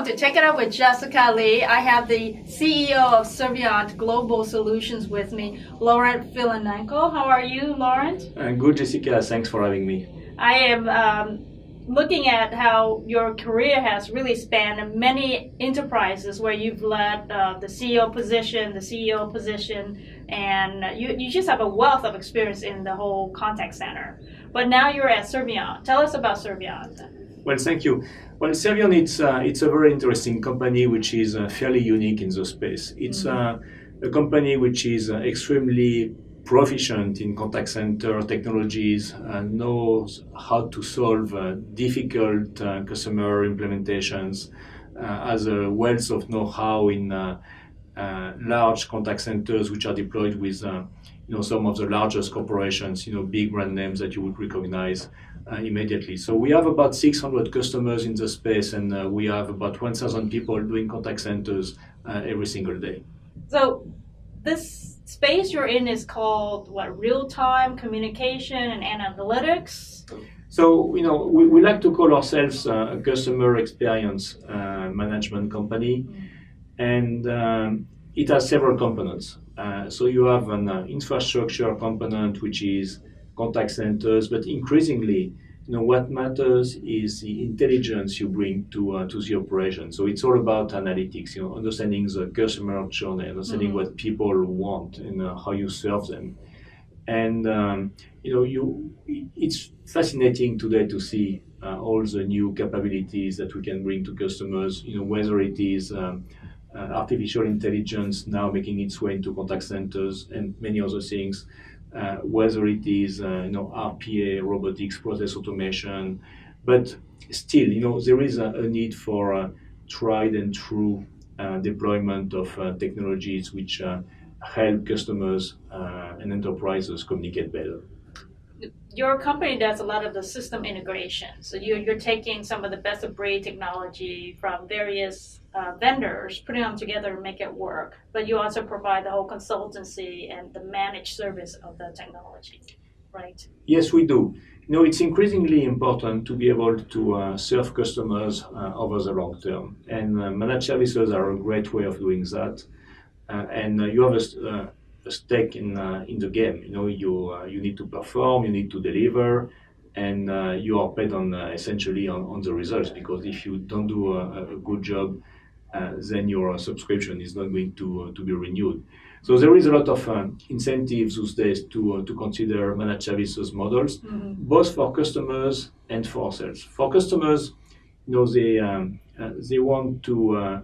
to Take It Up with Jessica Lee. I have the CEO of Servion Global Solutions with me, Laurent Philonenko. How are you, Laurent? Good, Jessica. Thanks for having me. I am looking at how your career has really spanned many enterprises where you've led the CEO position, and you just have a wealth of experience in the whole contact center. But now you're at Servion. Tell us about Servion. Well, thank you. Well, Servion, it's a very interesting company which is fairly unique in the space. It's a company which is extremely proficient in contact center technologies, knows how to solve difficult customer implementations, has a wealth of know-how in large contact centers which are deployed with some of the largest corporations, big brand names that you would recognize immediately. So we have about 600 customers in the space, and we have about 1,000 people doing contact centers every single day. So this space you're in is called what? Real-time communication and analytics? So we like to call ourselves a customer experience management company, and it has several components. So you have an infrastructure component, which is contact centers, but increasingly, what matters is the intelligence you bring to the operation. So it's all about analytics, understanding the customer journey, understanding what people want and how you serve them. And it's fascinating today to see all the new capabilities that we can bring to customers. Whether it is artificial intelligence now making its way into contact centers and many other things. Whether it is RPA, robotics, process automation, but still, there is a need for tried and true deployment of technologies which help customers and enterprises communicate better. Your company does a lot of the system integration. So you're taking some of the best of breed technology from various vendors, putting them together to make it work. But you also provide the whole consultancy and the managed service of the technology, right? Yes, we do. It's increasingly important to be able to serve customers over the long term. And managed services are a great way of doing that. And you have a stake in the game. You need to perform, you need to deliver, and you are paid on essentially on the results. Because if you don't do a good job, then your subscription is not going to be renewed. So there is a lot of incentives these days to consider managed services models, both for customers and for ourselves. For customers, they want to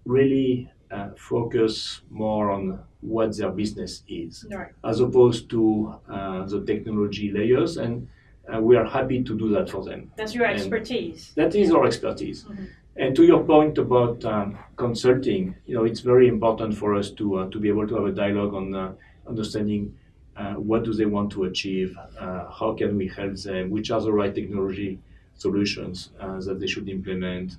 really focus more on what their business is, right, as opposed to the technology layers, and we are happy to do that for them. That's your expertise. And that is our expertise. And to your point about consulting, it's very important for us to be able to have a dialogue on understanding what do they want to achieve, how can we help them, which are the right technology solutions that they should implement,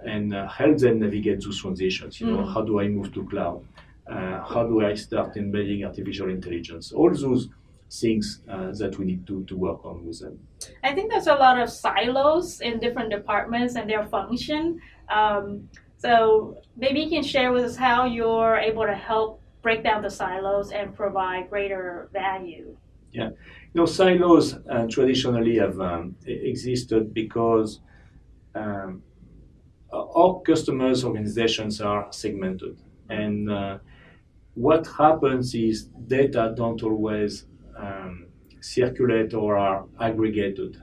and help them navigate those transitions. How do I move to cloud? How do I start embedding artificial intelligence? All those things that we need to work on with them. I think there's a lot of silos in different departments and their function. So maybe you can share with us how you're able to help break down the silos and provide greater value. Yeah, silos traditionally have existed because our customers' organizations are segmented, and what happens is data don't always circulate or are aggregated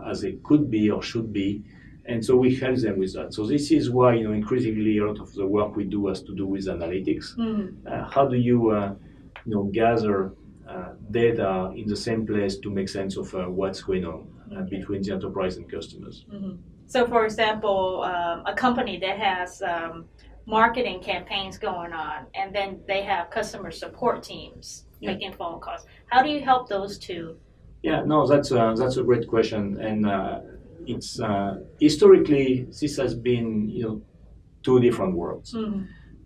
as they could be or should be, and so we help them with that. So this is why increasingly a lot of the work we do has to do with analytics. How do you gather data in the same place to make sense of what's going on between the enterprise and customers? So, for example, a company that has marketing campaigns going on, and then they have customer support teams making phone calls. How do you help those two? Yeah, no, that's a great question, and it's historically this has been two different worlds.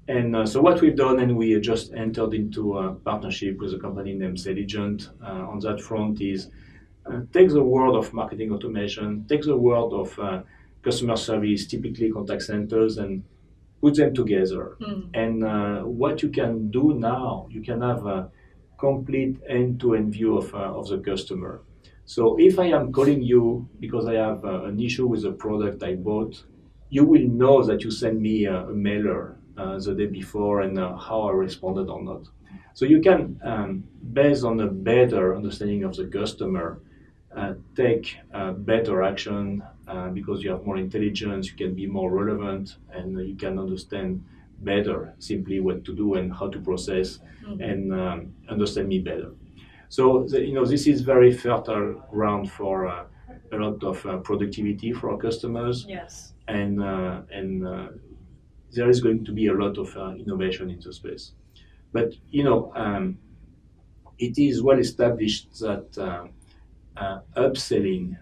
And so what we've done, and we just entered into a partnership with a company named Servion on that front, is take the world of marketing automation, take the world of customer service, typically contact centers, and put them together. And what you can do now, you can have a complete end-to-end view of the customer. So if I am calling you because I have an issue with a product I bought, you will know that you sent me a mailer the day before and how I responded or not. So you can, based on a better understanding of the customer, take better action because you have more intelligence, you can be more relevant, and you can understand better simply what to do and how to process and understand me better. So this is very fertile ground for a lot of productivity for our customers, Yes. and there is going to be a lot of innovation in the space. But it is well established that upselling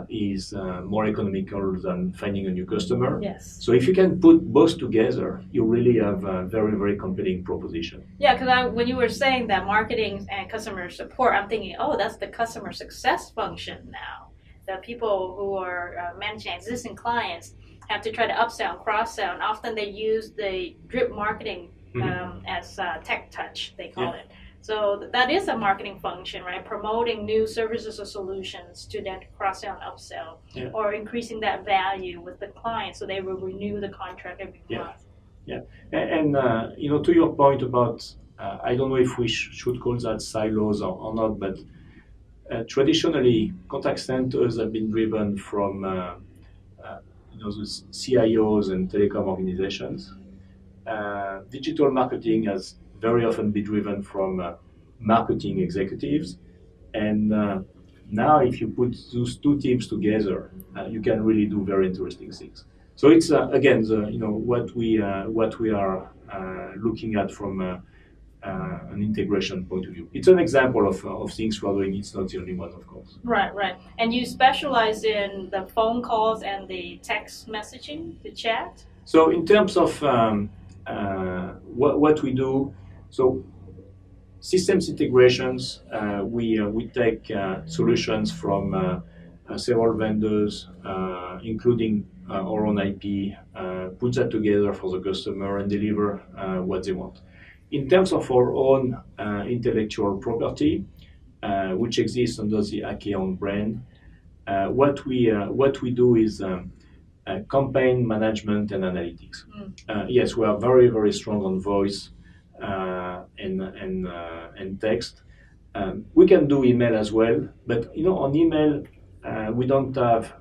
is more economical than finding a new customer. Yes. So if you can put both together, you really have a very, very compelling proposition. Yeah, because when you were saying that marketing and customer support, I'm thinking, oh, that's the customer success function now. The people who are managing existing clients have to try to upsell and cross-sell, and often they use the drip marketing as tech touch, they call it. So that is a marketing function, right? Promoting new services or solutions to then cross-sell and upsell, or increasing that value with the client so they will renew the contract every month. And to your point about, I don't know if we should call that silos or not, but traditionally, contact centers have been driven from the CIOs and telecom organizations. Digital marketing has very often been driven from marketing executives, and now if you put those two teams together, you can really do very interesting things. So it's again what we are looking at from an integration point of view. It's an example of things we're doing. It's not the only one, of course. Right. And you specialize in the phone calls and the text messaging, the chat? So in terms of what we do, so systems integrations, we take solutions from several vendors, including our own IP, put that together for the customer and deliver what they want. In terms of our own intellectual property, which exists under the Acheon brand, what we do is campaign management and analytics. Yes, we are very, very strong on voice and text. We can do email as well, but on email we don't have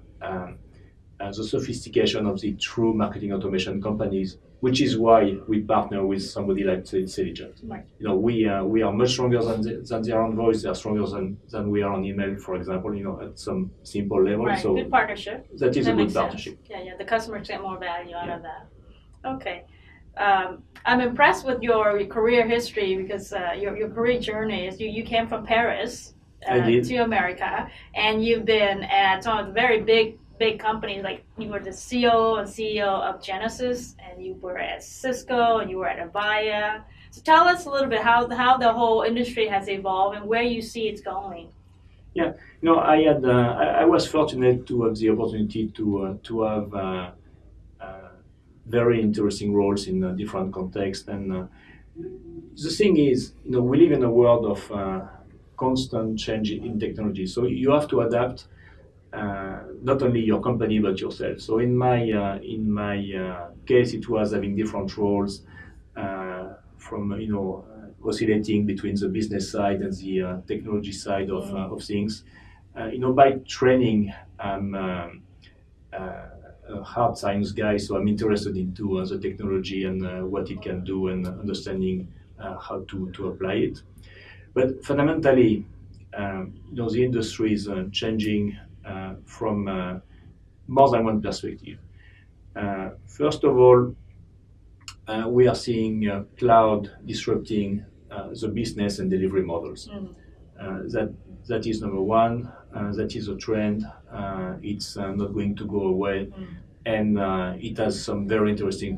the sophistication of the true marketing automation companies, which is why we partner with somebody like Servion. Right. We are much stronger than they are on voice. They are stronger than we are on email, for example. At some simple level. Right. So good partnership. That is a good makes partnership. Sense. Yeah. The customers get more value out of that. Okay. I'm impressed with your career history because your career journey is you came from Paris to America, and you've been at some of the very big companies, like you were the CEO and CEO of Genesis, and you were at Cisco, and you were at Avaya. So tell us a little bit how the whole industry has evolved and where you see it's going. Yeah, I was fortunate to have the opportunity to have very interesting roles in different contexts, and the thing is, we live in a world of constant change in technology, so you have to adapt. Not only your company but yourself. So in my case, it was having different roles from oscillating between the business side and the technology side of things. By training, I'm a hard science guy, so I'm interested into the technology and what it can do and understanding how to apply it. But fundamentally, the industry is changing from more than one perspective. First of all, we are seeing cloud disrupting the business and delivery models. That is number one. That is a trend. It's not going to go away, and it has some very interesting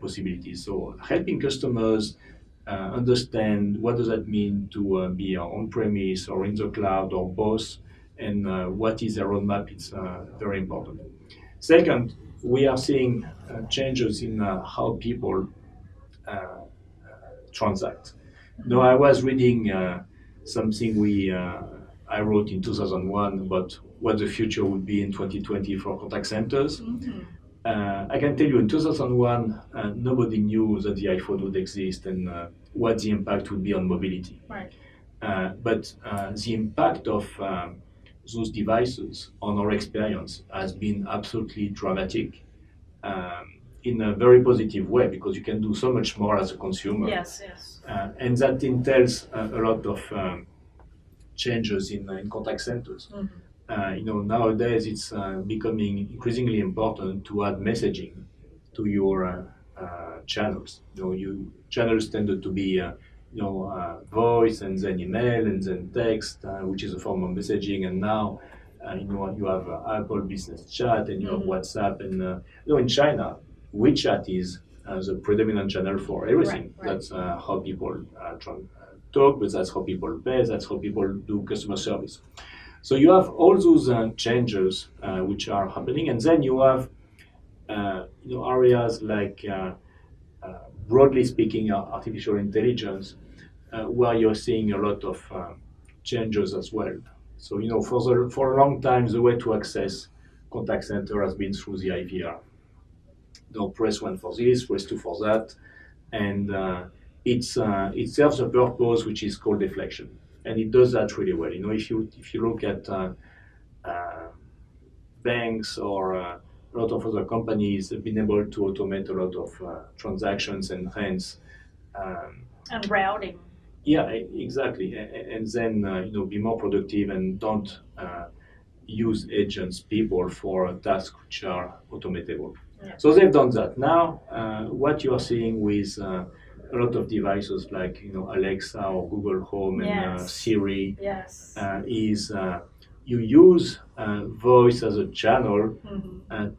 possibilities. So helping customers understand what does that mean to be on-premise or in the cloud or both, and what is their roadmap, it's very important. Second, we are seeing changes in how people transact. No, I was reading something I wrote in 2001 about what the future would be in 2020 for contact centers. I can tell you in 2001, nobody knew that the iPhone would exist and what the impact would be on mobility. Right. But the impact of those devices on our experience has been absolutely dramatic. In a very positive way, because you can do so much more as a consumer. Yes, yes. And that entails a lot of changes in contact centers. Nowadays it's becoming increasingly important to add messaging to your channels. Channels tended to be voice and then email and then text, which is a form of messaging, and now you have Apple Business Chat and you have WhatsApp, and in China, WeChat is the predominant channel for everything. Right. That's how people talk, but that's how people pay, that's how people do customer service. So you have all those changes which are happening, and then you have areas like, broadly speaking, artificial intelligence, where you're seeing a lot of changes as well. So for a long time, the way to access contact center has been through the IVR. Press 1 for this, press 2 for that, and it serves a purpose which is called deflection, and it does that really well. If you look at banks or a lot of other companies have been able to automate a lot of transactions and hence and routing. Yeah, exactly, and then be more productive and don't use agents, people for tasks which are automatable. Yeah. So they've done that. Now, what you are seeing with a lot of devices like Alexa or Google Home and Siri is you use voice as a channel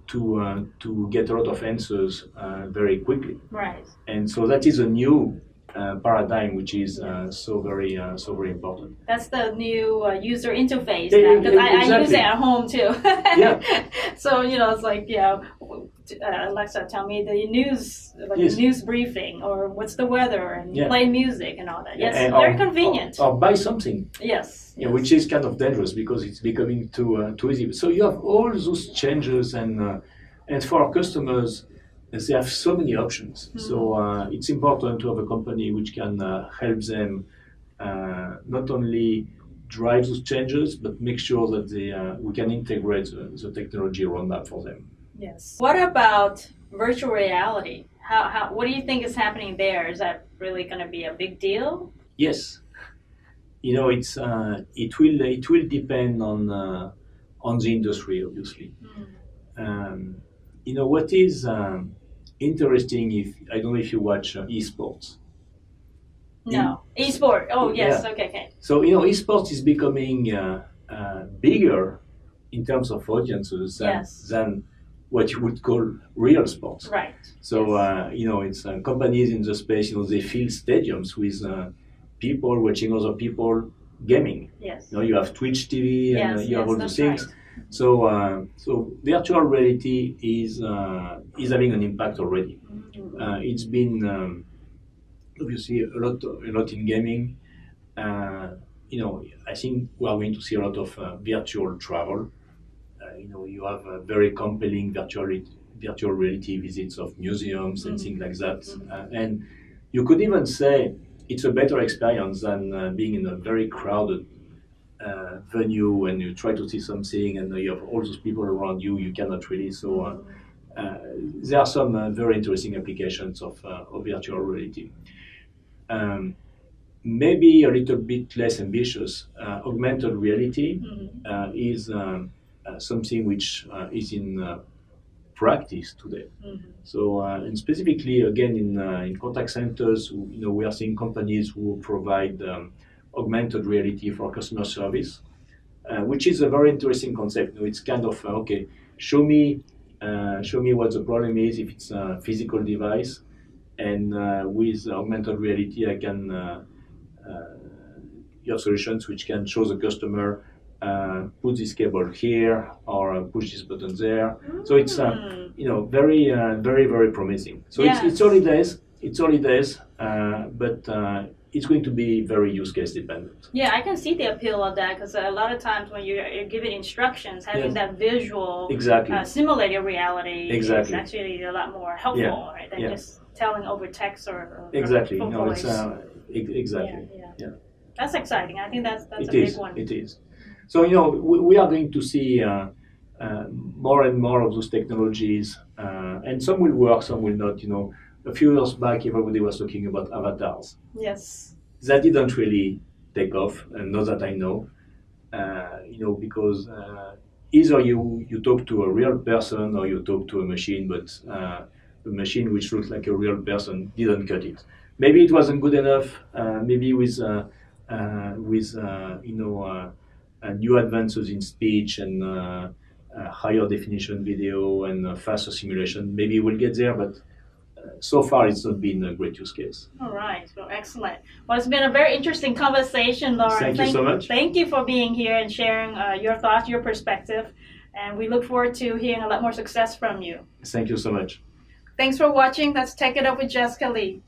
to get a lot of answers very quickly. Right. And so that is a new paradigm, which is so very important. That's the new user interface now, because I use it at home too. So it's like Alexa, tell me the news, the news briefing, or what's the weather, and play music and all that. Yes, and very convenient. Or buy something. Yes. Which is kind of dangerous because it's becoming too easy. So you have all those changes, and for our customers, they have so many options. So it's important to have a company which can help them not only drive those changes, but make sure that we can integrate the technology roadmap for them. Yes. What about virtual reality? What do you think is happening there? Is that really going to be a big deal? Yes. It will depend on the industry, obviously. What is interesting, I don't know if you watch esports. No, esport. Oh yes, okay. So esports is becoming bigger in terms of audiences than what you would call real sports. Right. So it's companies in the space. They fill stadiums with people watching other people gaming. Yes. You have Twitch TV and you have all those things. Right. So virtual reality is having an impact already. It's been obviously a lot in gaming. I think we are going to see a lot of virtual travel. You have very compelling virtual reality visits of museums and things like that. And you could even say it's a better experience than being in a very crowded venue when you try to see something and you have all those people around you, you cannot really. So there are some very interesting applications of virtual reality. Maybe a little bit less ambitious, augmented reality is something which is in practice today. So, and specifically, again, in contact centers, we are seeing companies who provide augmented reality for customer service, which is a very interesting concept. It's kind of show me what the problem is if it's a physical device, and with augmented reality, I can you have solutions which can show the customer put this cable here or push this button there. So it's very very promising. So it's early days. It's early days, but it's going to be very use case dependent. Yeah, I can see the appeal of that because a lot of times when you're given instructions, having that visual simulated reality is actually a lot more helpful, right, than just telling over text or exactly. or No, voice. it's exactly. Yeah. That's exciting. I think that's It a big is. one. It is. So we are going to see more and more of those technologies, and some will work, some will not. A few years back, everybody was talking about avatars. Yes. That didn't really take off, and not that I know. Because either you talk to a real person or you talk to a machine, but a machine which looks like a real person didn't cut it. Maybe it wasn't good enough. Maybe with new advances in speech and higher definition video and faster simulation, maybe we'll get there, but so far it's not been a great use case. All right, well, excellent. Well, it's been a very interesting conversation, Laurent. Thank you so much. Thank you for being here and sharing your thoughts, your perspective, and we look forward to hearing a lot more success from you. Thank you so much. Thanks for watching. Let's Take It Up with Jessica Lee.